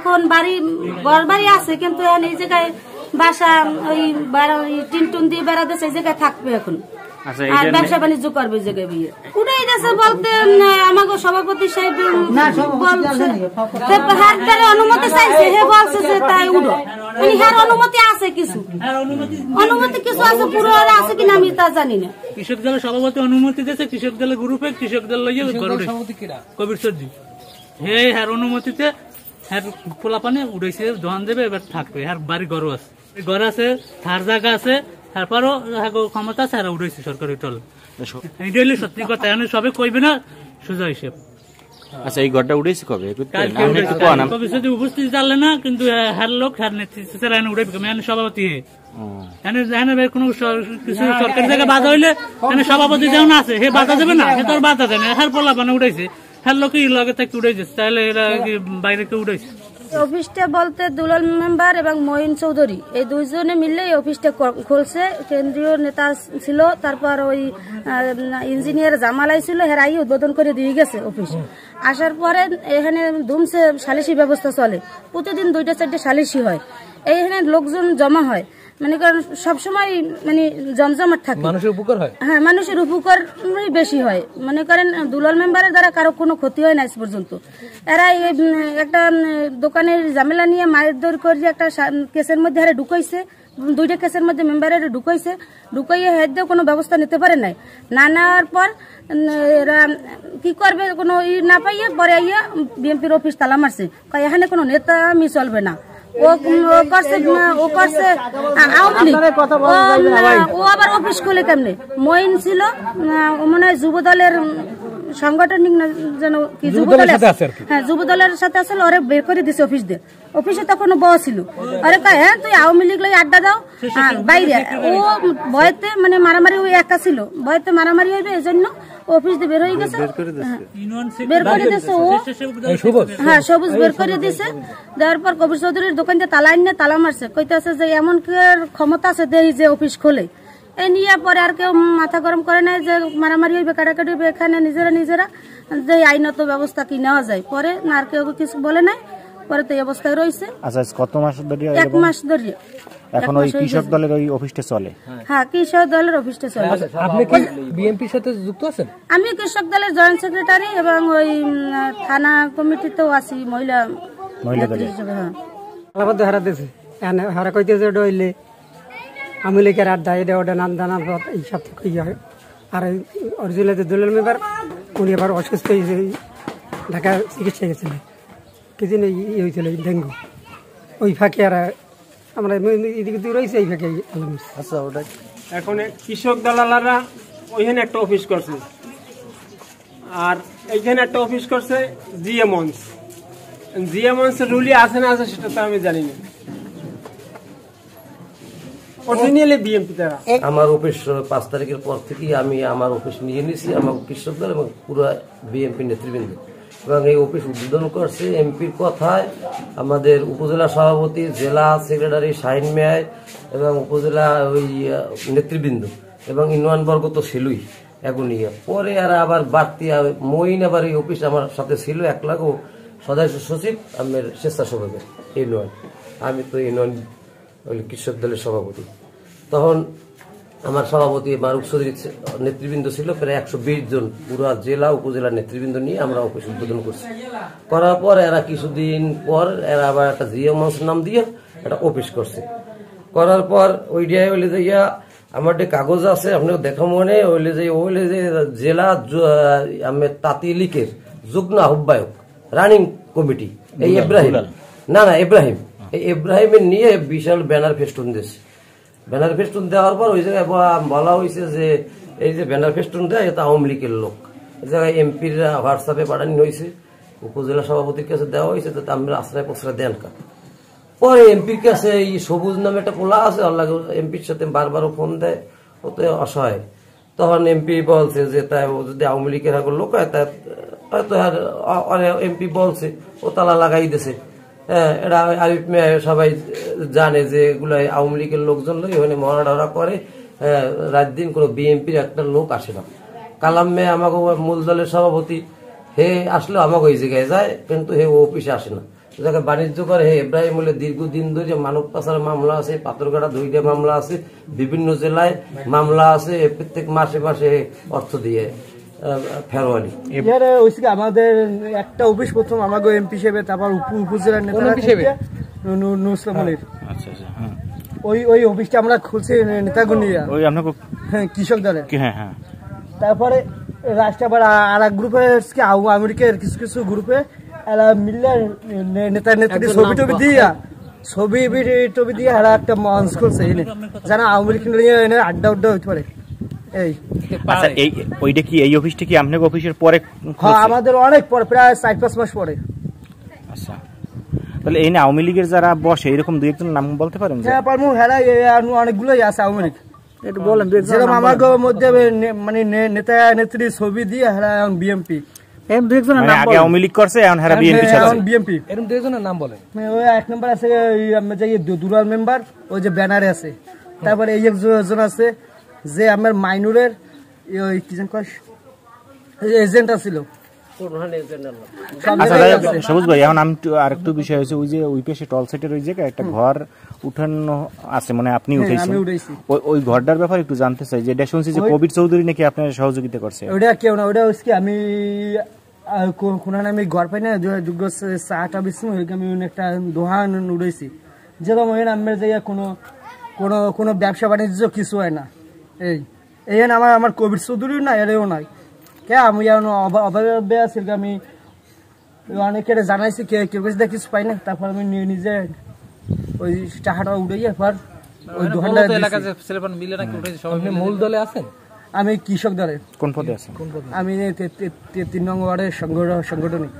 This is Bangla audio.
এখন বাড়ি ঘর বাড়ি আছে, কিন্তু এই জায়গায় বাসা ওই টিন টুন দিয়ে বেড়াতে সেই জায়গায় থাকবে এখন, আর ব্যবসা বাণিজ্য করবে জায়গায় বিয়ে উঠেই গেছে বলতে আমাকে সভাপতি সাহেব বলছে অনুমতি চাইছে, হে বলছে যে তাই উঠো, মানে হ্যাঁ অনুমতি আছে, কিছু অনুমতি কিছু আছে, পুরো আছে কিনা আমি তা জানি না। কৃষক দলের সভাপতি অনুমতি দিয়েছে, কৃষক দলের গ্রুপে কৃষক দল কবির সর্জি হে হ্যার অনুমতিতে হ্যার খোলা পানি উড়েছে, দোকান দেবে, এবার থাকবে, হ্যার বাড়ি ঘর আছে, ঘর আছে, থার জায়গা আছে, তারপরও ক্ষমতা আছে, আর উঠেছে সরকারি টল। এইটা সত্যি কথা, সবে কইবে না সোজা হিসেব। আচ্ছা, এই ঘরটা উঠেছে কবে? উপস্থিত জানলে না, কিন্তু হ্যার লোক হ্যার নেতৃত্ব উঠে সভাপতি কোনো কিছু সরকারি জায়গায় বাধা হইলে সভাপতি যেমন আছে হে বাধা দেবে না, হে তোর বাধা দেয় না, হ্যার পোলা পানে উঠেছে, হ্যার লোক লগে থেকে উঠেছে, তাহলে এরা বাইরে কেউ উঠেছে। অফিসটা বলতে দুলাল মেম্বার এবং মঈন চৌধুরী এই দুইজনে মিললে অফিসটা খুলছে। কেন্দ্রীয় নেতা ছিল, তারপর ওই ইঞ্জিনিয়ার জামালাই ছিল, হেরাই উদ্বোধন করে দিয়ে গেছে অফিস। আসার পরে এখানে ধুমসে সালিশি ব্যবস্থা চলে, প্রতিদিন 2-4টে সালিশি হয়, এইখানে লোকজন জমা হয়, মানে কারণ সবসময় মানে জমজমাট থাকে, মানুষের উপকার হয়, হ্যাঁ মানুষের উপকার বেশি হয়। মনে করেন দুলাল মেম্বারের দ্বারা কারো কোনো ক্ষতি হয় না আজ পর্যন্ত। এরা একটা দোকানের ঝামেলা নিয়ে মায়ের দৌড় করে একটা কেসের মধ্যে হারে ঢুকাইছে, 2টা কেসের মধ্যে মেম্বারের ঢুকাইছে, ঢুকাইয়ে হেঁটেও কোনো ব্যবস্থা নিতে পারে নাই। না নেওয়ার পর এরা কি করবে, কোনো না পাইয়ে পরে আইয়া বিএনপির অফিস তালা মারছে, এখানে কোনো নেতা আমি চলবে না, ও করছে আওয়ামী লীগ, ও আবার অফিস খুলে কেমনে। মঈন ছিল মনে হয় যুব দলের সাংগঠনিক যেন কি যুব দলের, হ্যাঁ যুব দলের সাথে আসলে ওরে বের করে দিছে অফিস দিয়ে, অফিসে তখন বস ছিল, আরে কয় হ্যাঁ তুই আওয়ামী লীগ লই আড্ডা দাও বাইরে, ও ভয়তে মানে মারামারি ওই একা ছিল, ভয়তে মারামারি হইবে এই জন্য অফিস দিয়ে বের হয়ে গেছে, বের করে দিয়েছে ও, হ্যাঁ সবুজ বের করে দিয়েছে। দেওয়ার পর কবির চৌধুরীর দোকান দিয়ে তালা নিয়ে তালা মারছে, কইতেছে যে এমন ক্ষমতা আছে দেই যে অফিস খোলে। এই নিয়ে পরে আর কেউ মাথা গরম করে নাই যে মারামারি হইবে, কাটাকাটি হইবে, এখানে নিজেরা যে আইনত ব্যবস্থা কি নেওয়া যায়, পরে না আর কেউ কিছু বলে নাই, পরে তো এই অবস্থায় রয়েছে। আচ্ছা, কত মাস ধরে? 1 মাস ধরে এখন ওই কৃষক দলের ওই অফিসটা চলে? হ্যাঁ কৃষক দলের অফিসটা চলে। আপনি কি বিএনপির সাথে যুক্ত আছেন? আমি কৃষক দলের জয়েন্ট সেক্রেটারি এবং ওই থানা কমিটিতেও আছি মহিলা হিসেবে। হ্যাঁ আলাদা হারা দিয়েছে, হারা কইতেছে ডইলে আমি লেখের আড্ডা এটা ওটা নাম জানার পর এই সব থেকে হয়। আর অরিজিনাল দুলাল মেম্বার উনি আবার অসুস্থ হয়েছে, ঢাকা চিকিৎসা গেছিলেন, কিছু নেই হয়েছিল ডেঙ্গু, ওই ফাঁকে আর আমরা এদিকে দিয়ে রয়েছে এই ফাঁকে। আচ্ছা, ওটা এখন কৃষক দালালারা ওইখানে একটা অফিস করছে, আর এইখানে একটা অফিস করছে জিএমন্সের রুলি আছে না আছে সেটা তো আমি জানি না। আমার অফিস 5 তারিখের পর থেকেই আমি আমার অফিস নিয়ে নিয়েছি, আমার কৃষক দল এবং পুরো বিএনপি নেতৃবৃন্দ, এবং এই অফিস উদ্বোধন করছে এমপির কথায় আমাদের উপজেলা সভাপতি, জেলা সেক্রেটারি শাহিন মিয়া এবং উপজেলা ওই নেতৃবৃন্দ এবং ইউনিয়ন বর্গ তো ছিলই এগুনিয়া। পরে আর আবার বাড়তি মঈন আবার এই অফিস আমার সাথে ছিল, 1 লাখ সদস্য সচিব আমার স্বেচ্ছাসেবকের ইউনিয়ন, আমি তো ইউনিয়ন কৃষক দলের সভাপতি। তখন আমার সভাপতি মারুফ চৌধুরীর নেতৃবৃন্দ ছিল, প্রায় 120 জন পুরো জেলা উপজেলার নেতৃবৃন্দ নিয়ে আমরা অফিস উদ্বোধন করছি। করার পর এরা কিছুদিন পর এরা আবার একটা জিএমএস নাম দিয়ে একটা অফিস করছে। করার পর ওইটাই হইলে যে আমার যে কাগজ আছে আপনার দেখা মনে হইলে যে জেলা আমি তাঁতি লীগের যুগ্ম আহ্বায়ক রানিং কমিটি এই ইব্রাহিম ইব্রাহিমের নিয়ে বিশাল ব্যানার ফেস্টুন দিয়েছে। ব্যানার ফেস্টুন দেওয়ার পর ওই জায়গায় বলা হয়েছে যে এই যে ব্যানার ফেস্টুন দেয় এটা আওয়ামী লীগের লোক। এই জায়গায় এমপির হোয়াটসঅ্যাপে পাঠানো হয়েছে, উপজেলা সভাপতির কাছে দেওয়া হয়েছে, তো আমরা আশ্রয় প্রশ্রয় দেন কা। পরে এমপির কাছে এই সবুজ নামে একটা পোলা আছে, আল্লাহ এমপির সাথে বারবারও ফোন দেয়, ও তো অসহায়। তখন এমপি বলছে যে তাই যদি আওয়ামী লীগের লোক হয় তা হয়তো এমপি বলছে ও তালা লাগাই দিছে। হ্যাঁ, এটা আরিফ মিয়া সবাই জানে যে এগুলো আওয়ামী লীগের লোকজন ওখানে মহাডরা করে, রাত দিন কোনো বিএনপির একটা লোক আসে না। কালাম মিয়া আমাকে মূল দলের সভাপতি, হে আসলে আমাকে ওই জায়গায় যায়, কিন্তু হে ও অফিসে আসে না, যাকে বাণিজ্য করে হে ইব্রাহিম বলে দীর্ঘদিন ধরে মানব পাচার মামলা আছে, পাথরঘাটা 2টা মামলা আছে, বিভিন্ন জেলায় মামলা আছে, প্রত্যেক মাসে মাসে অর্থ দিয়ে ফেরোয়ানি। এবারে হইছে কি আমাদের একটা অফিস প্রথম আমাগো এমপি হিসেবে, তারপর উপজেলার নেতা হিসেবে নুসরাত আলীর। আচ্ছা আচ্ছা, হ্যাঁ ওই অফিসটা আমরা খুলছি নেতাগুনিয়া, ওই আপনাকে হ্যাঁ কৃষক দলের। হ্যাঁ হ্যাঁ। তারপরে রাষ্ট্র আবার আর এক গ্রুপে আমেরিকার কিছু কিছু গ্রুপে এরা মিললে নেতা নেত্রী ছবি টবি দিয়া ছবি দিয়ে এরা একটা মঞ্চ খুলছে যেন আমেরিকা নিয়ে এনে আড্ডা হইতে পারে। এই আচ্ছা, এই ওইটা কি এই অফিসটা কি আপনার অফিসের পরে? হ্যাঁ আমাদের অনেক পরে, প্রায় 4-5 মাস পরে। আচ্ছা, তাহলে এই আওয়ামী লীগের যারা বসে এরকম 2-1 নাম বলতে পারেন? হ্যাঁ পারমু, হেরা অনেকগুলোই আছে আওয়ামী লীগ। একটু বলেন যেরকম আমাদের মধ্যে মানে নেতা নেত্রী ছবি দিয়ে হেরা এখন বিএমপি। আগে আওয়ামী লীগ করছে, এখন হেরা বিএনপি চালাচ্ছে। বিএমপি এরকম 2জনের নাম বলেন। ওই 1 নম্বর আছে দুলাল মেম্বার, ওই যে ব্যানারে আছে। তারপরে এই একজন আছে যে আমার মাইনুরের ওই কি জান কয় এজেন্ট আছিল। আচ্ছা সবুজ ভাই, এখন আমি আরেকটু বিষয় হয়েছে, ওই যে ওই পাশে টল সাইটের ওই জায়গায় একটা ঘর উঠানো আছে, মানে আপনি উঠেছেন, ওই ঘরটার ব্যাপারে একটু জানতে চাই। যে এটা শুনছি যে কবির চৌধুরী নাকি আপনার সহযোগিতা করছে। ওটা কেউ না, ওটা হচ্ছে আমি কোনখানে আমি ঘর পাই না, যোগ্য চাটা বেশি আমি একটা দোকান উড়েছি। যেরকম ওই আমার জায়গায় কোনো ব্যবসা বাণিজ্য কিছু হয় না। এই আমার কবির চৌধুরী না, এরেও নাই কে, আমি অভাবে আছি। আমি অনেকের জানাইছি, কেউ কাছে কিছু পাই না। তারপর আমি নিজে ওই টাকাটা উঠে এরপর ওই দোকানটা মূল দলে আছেন? আমি কৃষক দলের। কোন পদে আছেন? আমি 3 নং ওয়ার্ডের সংগঠনিক।